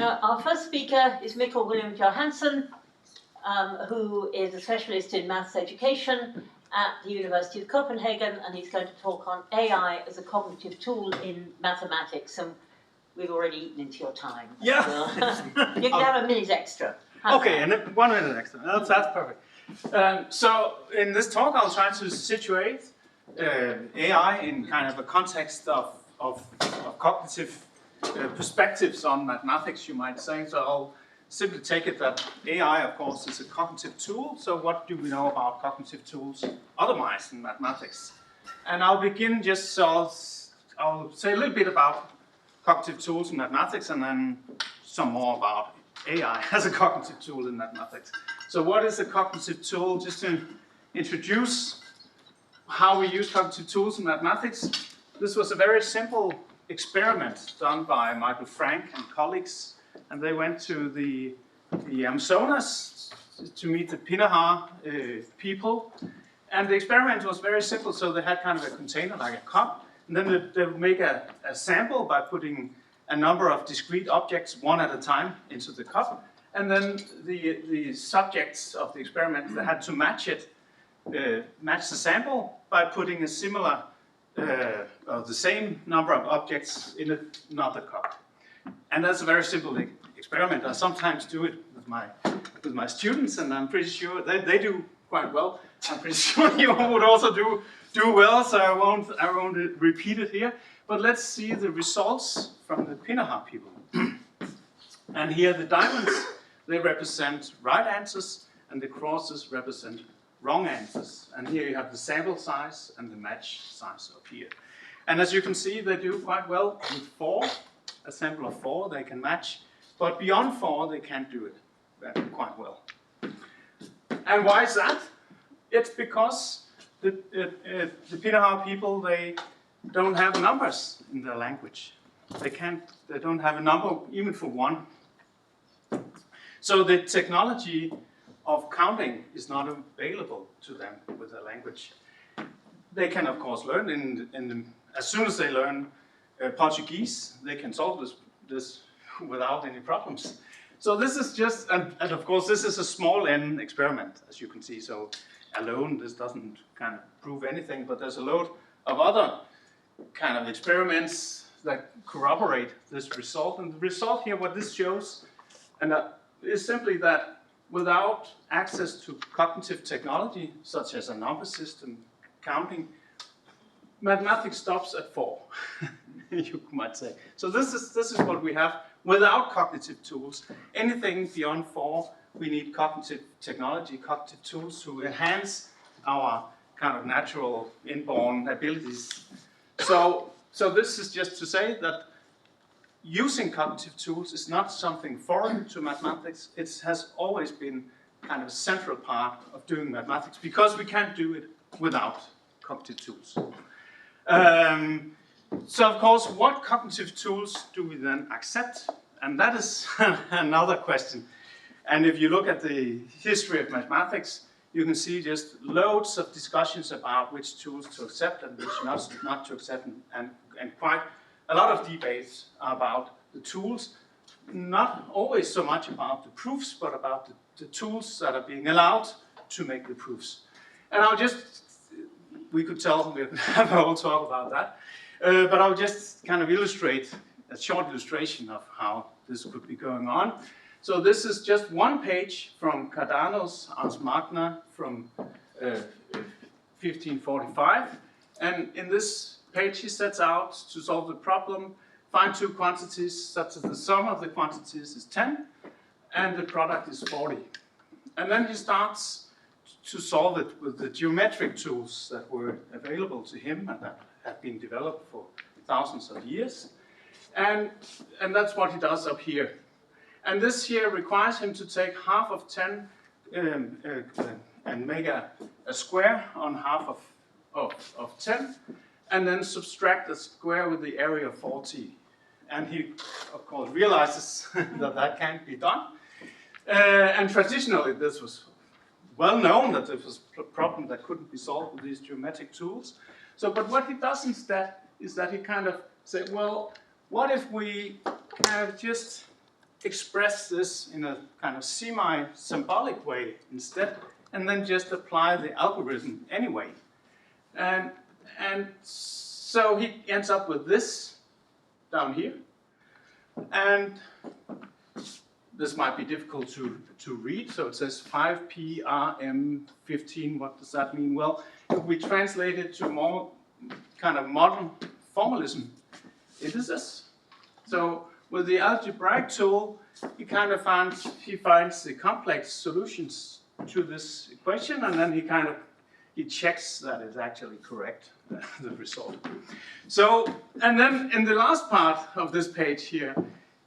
Our first speaker is Mikkel Willum Johansen, who is a specialist in maths education at the University of Copenhagen, and he's going to talk on AI as a cognitive tool in mathematics. And we've already eaten into your time. Yeah. So you can have a minute extra. Okay, and 1 minute extra. That's perfect. So in this talk, I'll try to situate AI in kind of a context of cognitive perspectives on mathematics, you might say. So I'll simply take it that AI, of course, is a cognitive tool. So what do we know about cognitive tools otherwise in mathematics? And I'll begin just so I'll say a little bit about cognitive tools in mathematics and then some more about AI as a cognitive tool in mathematics. So what is a cognitive tool? Just to introduce how we use cognitive tools in mathematics. This was a very simple experiment done by Michael Frank and colleagues, and they went to the Amazonas to meet the Pinaha people. And the experiment was very simple, so they had kind of a container like a cup, and then they would make a sample by putting a number of discrete objects, one at a time, into the cup. And then the subjects of the experiment, they had to match the sample by putting a similar, the same number of objects in another cup. And that's a very simple experiment. I sometimes do it with my students, and I'm pretty sure they do quite well. I'm pretty sure you would also do well, so I won't repeat it here. But let's see the results from the Pinaha people. And here the diamonds, they represent right answers, and the crosses represent wrong answers. And here you have the sample size and the match size up here. And as you can see, they do quite well with 4. A sample of 4 they can match, but beyond 4 they can't do it quite well. And why is that? It's because the Pinaha people, they don't have numbers in their language. They don't have a number even for 1. So the technology of counting is not available to them with their language. They can of course learn as soon as they learn Portuguese, they can solve this without any problems. So this is just, and of course this is a small n experiment, as you can see. So alone this doesn't kind of prove anything, but there's a load of other kind of experiments that corroborate this result. And the result here, what this shows, is simply that without access to cognitive technology, such as a number system, counting, mathematics stops at 4, you might say. So this is what we have without cognitive tools. Anything beyond 4, we need cognitive technology, cognitive tools to enhance our kind of natural inborn abilities. So this is just to say that using cognitive tools is not something foreign to mathematics. It has always been kind of a central part of doing mathematics because we can't do it without cognitive tools. So of course, what cognitive tools do we then accept? And that is another question. And if you look at the history of mathematics, you can see just loads of discussions about which tools to accept and which not to accept, and quite a lot of debates about the tools, not always so much about the proofs, but about the tools that are being allowed to make the proofs. And we could have a whole talk about that, but I'll just kind of illustrate a short illustration of how this could be going on. So this is just one page from Cardano's Ars Magna from 1545, and in this page he sets out to solve the problem, find 2 quantities such that the sum of the quantities is 10 and the product is 40. And then he starts to solve it with the geometric tools that were available to him and that have been developed for thousands of years. And that's what he does up here. And this here requires him to take half of 10 and make a square on half of 10, and then subtract the square with the area of 40. And he, of course, realizes that can't be done. And traditionally, this was well known that it was a problem that couldn't be solved with these geometric tools. So, but what he does instead is that he kind of said, well, what if we kind of just express this in a kind of semi-symbolic way instead, and then just apply the algorithm anyway. And so he ends up with this down here. And this might be difficult to read, so it says 5PRM15. What does that mean? Well, if we translate it to more kind of modern formalism, it is this. So with the algebraic tool, he finds the complex solutions to this equation, and then he checks that it's actually correct, the result. So, and then in the last part of this page here,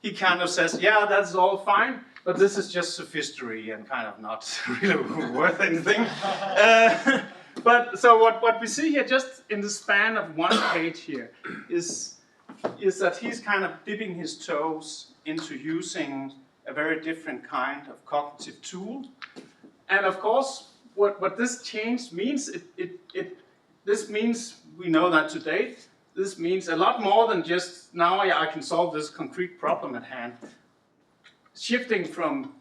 he kind of says, yeah, that's all fine, but this is just sophistry and kind of not really worth anything. But so what we see here, just in the span of one page here, is that he's kind of dipping his toes into using a very different kind of cognitive tool. And of course, what this change means, this means, we know that today, this means a lot more than just now I can solve this concrete problem at hand. Shifting from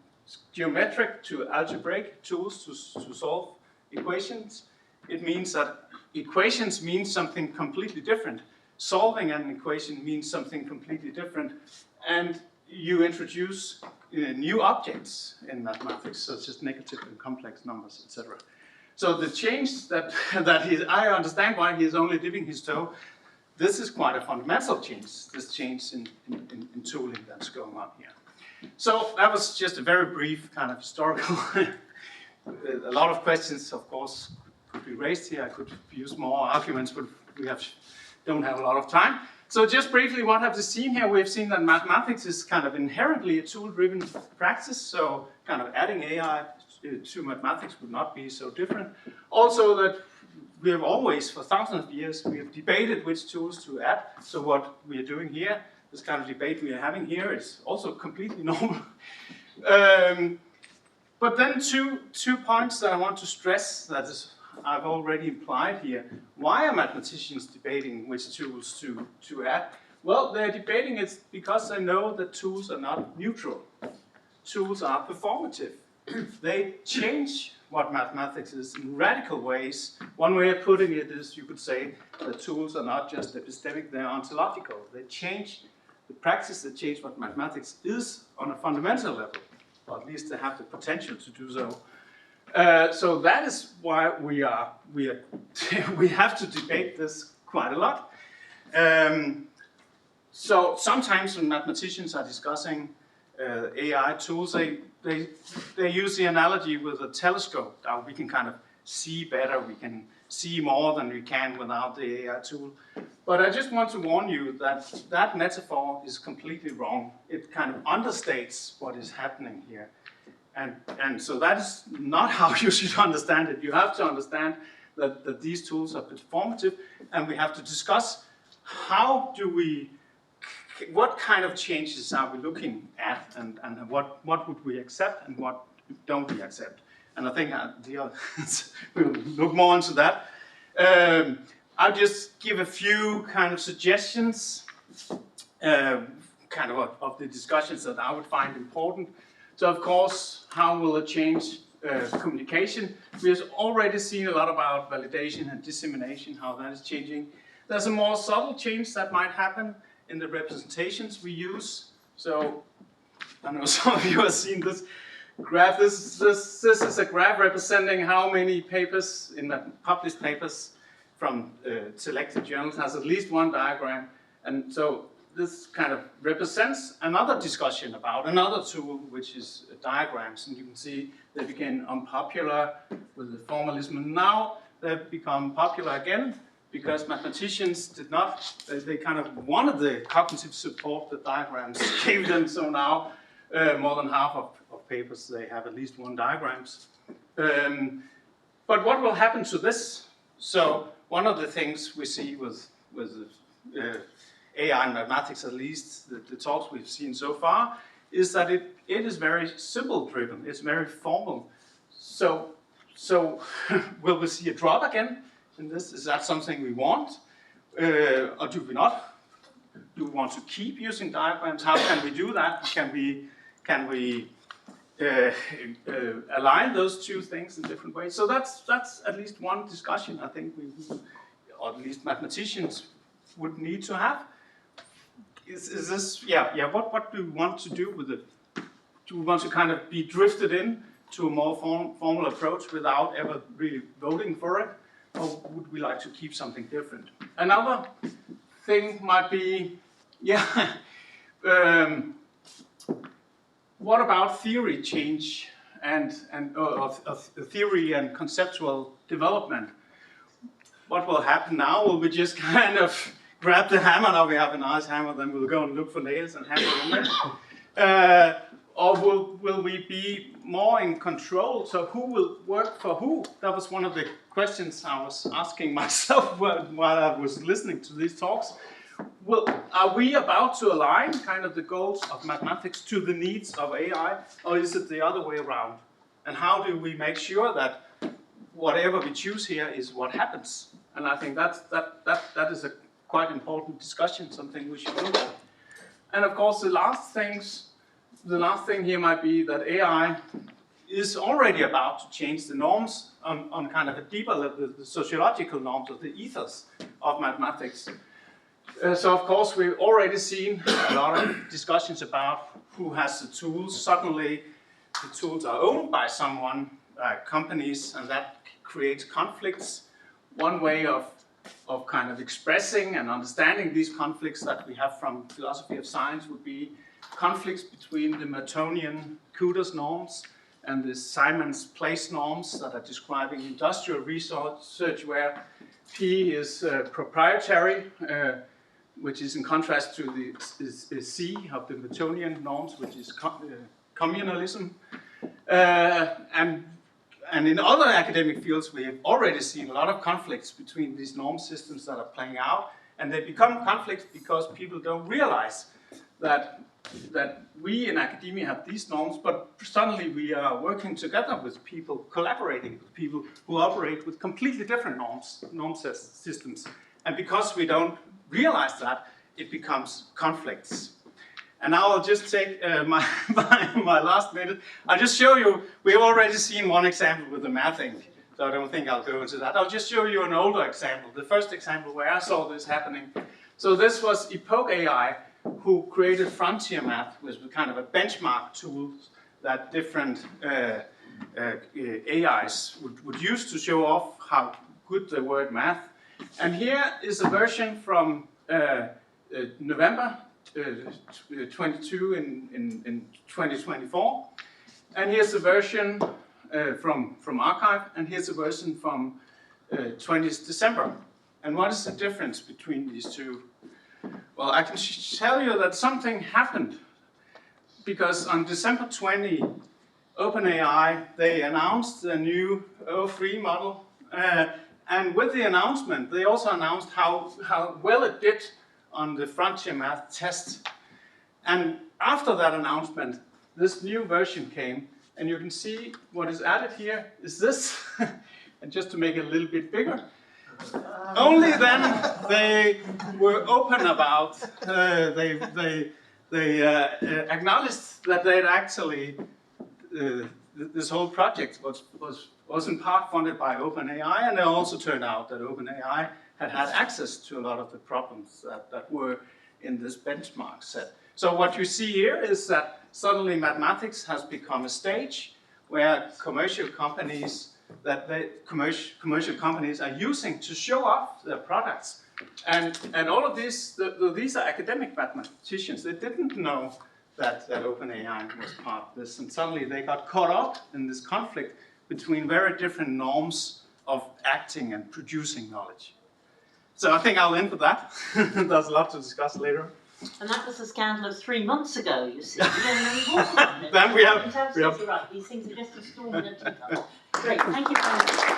geometric to algebraic tools to solve equations, it means that equations mean something completely different. Solving an equation means something completely different. And you introduce new objects in mathematics, such as negative and complex numbers, etc. So the change that I understand why he's only dipping his toe. This is quite a fundamental change, this change in tooling that's going on here. So that was just a very brief kind of historical. A lot of questions, of course, could be raised here. I could use more arguments, but we don't have a lot of time. So just briefly, what have we seen here? We've seen that mathematics is kind of inherently a tool-driven practice, so kind of adding AI to mathematics would not be so different. Also that we have always, for thousands of years, we have debated which tools to add. So what we are doing here, this kind of debate we are having here, is also completely normal. But then two points that I want to stress that I've already implied here. Why are mathematicians debating which tools to add? Well, they're debating it because they know that tools are not neutral. Tools are performative. They change what mathematics is in radical ways. One way of putting it is, you could say, that tools are not just epistemic, they're ontological. They change the practice, they change what mathematics is on a fundamental level, or at least they have the potential to do so. So that is why we have to debate this quite a lot. So sometimes when mathematicians are discussing AI tools, they use the analogy with a telescope. Now we can kind of see better, we can see more than we can without the AI tool. But I just want to warn you that that metaphor is completely wrong. It kind of understates what is happening here. And so that is not how you should understand it. You have to understand that these tools are performative, and we have to discuss what kind of changes are we looking at, and what would we accept and what don't we accept. And I think we'll look more into that. I'll just give a few kind of suggestions, kind of the discussions that I would find important. So of course, how will it change communication? We have already seen a lot about validation and dissemination, how that is changing. There's a more subtle change that might happen in the representations we use. So I know some of you have seen this graph. This is a graph representing how many papers in the published papers from selected journals has at least one diagram. And so this kind of represents another discussion about another tool, which is diagrams. And you can see they became unpopular with the formalism. And now they've become popular again because mathematicians did not, they kind of wanted the cognitive support that diagrams gave them. So now more than half of papers, they have at least one diagrams. But what will happen to this? So one of the things we see with AI and mathematics, at least the talks we've seen so far, is that it is very symbol driven. It's very formal. So will we see a drop again in this? Is that something we want, or do we not? Do we want to keep using diagrams? How can we do that? Can we can we align those two things in different ways? So that's at least one discussion I think we, or at least mathematicians, would need to have. Is this, what do we want to do with it? Do we want to kind of be drifted in to a more formal approach without ever really voting for it? Or would we like to keep something different? Another thing might be, what about theory change and theory and conceptual development? What will happen now? Will we just kind of grab the hammer? Now we have a nice hammer, then we'll go and look for nails and hammer them. Or will we be more in control? So who will work for who? That was one of the questions I was asking myself while I was listening to these talks. Well, are we about to align kind of the goals of mathematics to the needs of AI, or is it the other way around? And how do we make sure that whatever we choose here is what happens? And I think that is a quite important discussion, something we should look at. And of course, the last thing here might be that AI is already about to change the norms on kind of a deeper level, the sociological norms of the ethos of mathematics. So of course we've already seen a lot of discussions about who has the tools. Suddenly the tools are owned by someone, companies, and that creates conflicts. One way of kind of expressing and understanding these conflicts that we have from philosophy of science would be conflicts between the Miltonian kudos norms and the Simon's place norms that are describing industrial research where P is proprietary, which is in contrast to the C of the Miltonian norms, which is communalism. And in other academic fields, we have already seen a lot of conflicts between these norm systems that are playing out, and they become conflicts because people don't realize that we in academia have these norms, but suddenly we are working together with people, collaborating with people who operate with completely different norm systems. And because we don't realize that, it becomes conflicts. And now I'll just take my last minute. I'll just show you, we've already seen one example with the mathing, so I don't think I'll go into that. I'll just show you an older example, the first example where I saw this happening. So this was Epoch AI, who created frontier math, which was kind of a benchmark tool that different AIs would use to show off how good they were at math. And here is a version from November 22 in 2024. And here's a version from archive, and here's a version from 20th December. And what is the difference between these two? Well, I can tell you that something happened, because on December 20, OpenAI, they announced a new O3 model, and with the announcement, they also announced how well it did on the frontier math test. And after that announcement, this new version came, and you can see what is added here is this, and just to make it a little bit bigger. Only then they were open about, they acknowledged that they had actually, this whole project was in part funded by OpenAI, and it also turned out that OpenAI had access to a lot of the problems that were in this benchmark set. So what you see here is that suddenly mathematics has become a stage where commercial companies are using to show off their products. And all of these are academic mathematicians. They didn't know that OpenAI was part of this, and suddenly they got caught up in this conflict between very different norms of acting and producing knowledge. So I think I'll end with that. There's a lot to discuss later. And that was a scandal of 3 months ago, you see. Then we have right. These things are just a storm in a teacup. Great, thank you very much.